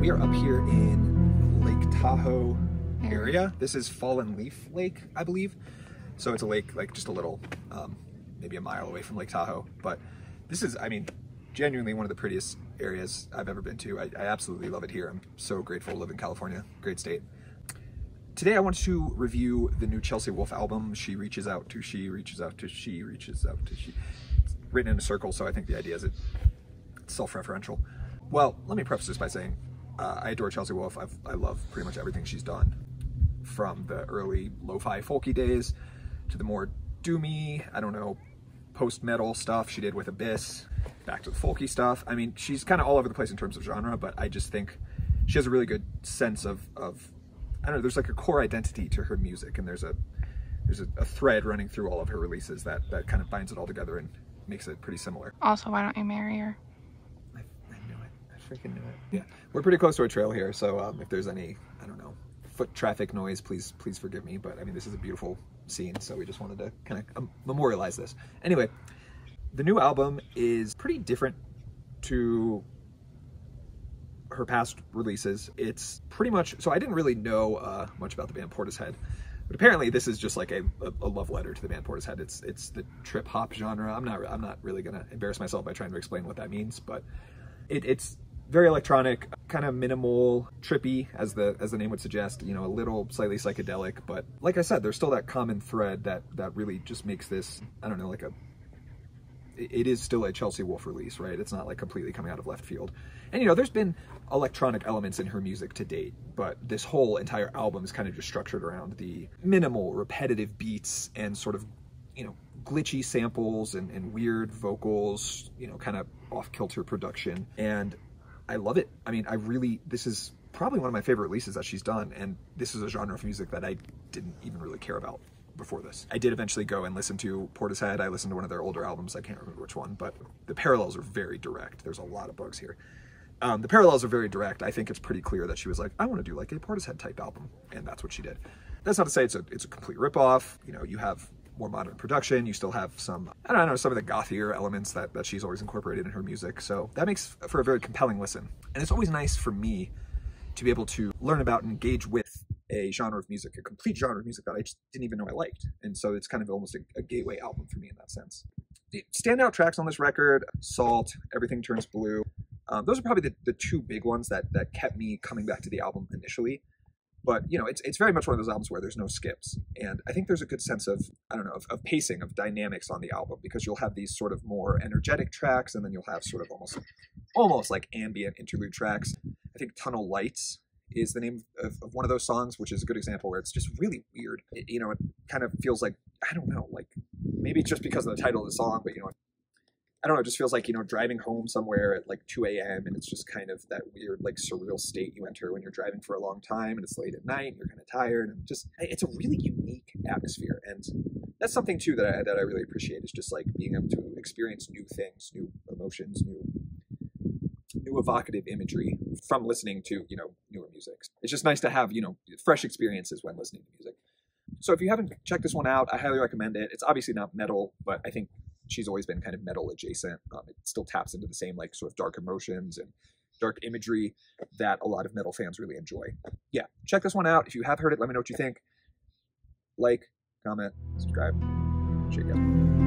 we are up here in Lake Tahoe area. This is Fallen Leaf Lake, I believe. So it's a lake, like just a little, maybe a mile away from Lake Tahoe. But this is, I mean, genuinely one of the prettiest areas I've ever been to. I absolutely love it here. I'm so grateful to live in California. Great state. Today I want to review the new Chelsea Wolfe album, She Reaches Out to, She Reaches Out to, She Reaches Out to, She. It's written in a circle, so I think the idea is it's self-referential. Well, let me preface this by saying I adore Chelsea Wolfe. I love pretty much everything she's done, from the early lo-fi folky days to the more doomy, I don't know, post-metal stuff she did with Abyss, back to the folky stuff. I mean, she's kind of all over the place in terms of genre, but I just think she has a really good sense of I don't know, there's like a core identity to her music, and there's a thread running through all of her releases that kind of binds it all together and makes it pretty similar. Also, why don't you marry her? I knew it. I freaking knew it. Yeah, we're pretty close to a trail here, so if there's any, I don't know, foot traffic noise, please forgive me. But I mean, this is a beautiful scene, so we just wanted to kind of memorialize this. Anyway, the new album is pretty different to her past releases. It's pretty much, so I didn't really know much about the band Portishead, but apparently this is just like a love letter to the band Portishead. It's the trip hop genre. I'm not really gonna embarrass myself by trying to explain what that means, but it's very electronic, kind of minimal, trippy, as the name would suggest, you know, a little slightly psychedelic, but like I said, there's still that common thread that really just makes this, I don't know, like it is still a Chelsea Wolfe release, right? It's not like completely coming out of left field. And you know, there's been electronic elements in her music to date, but this whole entire album is kind of just structured around the minimal, repetitive beats and sort of, you know, glitchy samples and weird vocals, you know, kind of off-kilter production. And I love it. I mean, this is probably one of my favorite releases that she's done, and this is a genre of music that I didn't even really care about before this. I did eventually go and listen to Portishead. I listened to one of their older albums, I can't remember which one, but the parallels are very direct. There's a lot of bugs here. The parallels are very direct. I think it's pretty clear that she was like, I want to do like a Portishead type album, and that's what she did. That's not to say it's a complete ripoff. You know, you have more modern production. You still have some, I don't know, some of the gothier elements that she's always incorporated in her music. So that makes for a very compelling listen. And it's always nice for me to be able to learn about and engage with a genre of music, a complete genre of music that I just didn't even know I liked. And so it's kind of almost a gateway album for me in that sense. The standout tracks on this record, Salt, Everything Turns Blue. Those are probably the two big ones that kept me coming back to the album initially. But, you know, it's very much one of those albums where there's no skips. And I think there's a good sense of, I don't know, of pacing, of dynamics on the album, because you'll have these sort of more energetic tracks, and then you'll have sort of almost like ambient interlude tracks. I think Tunnel Lights is the name of one of those songs, which is a good example where it's just really weird. You know, it kind of feels like, I don't know, like maybe just because of the title of the song, but, you know, I don't know, it just feels like, you know, driving home somewhere at like 2 a.m. and it's just kind of that weird, like surreal state you enter when you're driving for a long time and it's late at night and you're kind of tired, and just, it's a really unique atmosphere. And that's something too that I really appreciate, is just like being able to experience new things, new emotions, new evocative imagery from listening to, you know, newer music. It's just nice to have, you know, fresh experiences when listening to music. So if you haven't checked this one out, I highly recommend it. It's obviously not metal, but I think she's always been kind of metal adjacent. It still taps into the same like sort of dark emotions and dark imagery that a lot of metal fans really enjoy. Yeah, check this one out. If you have heard it, let me know what you think. Like, comment, subscribe, shake it.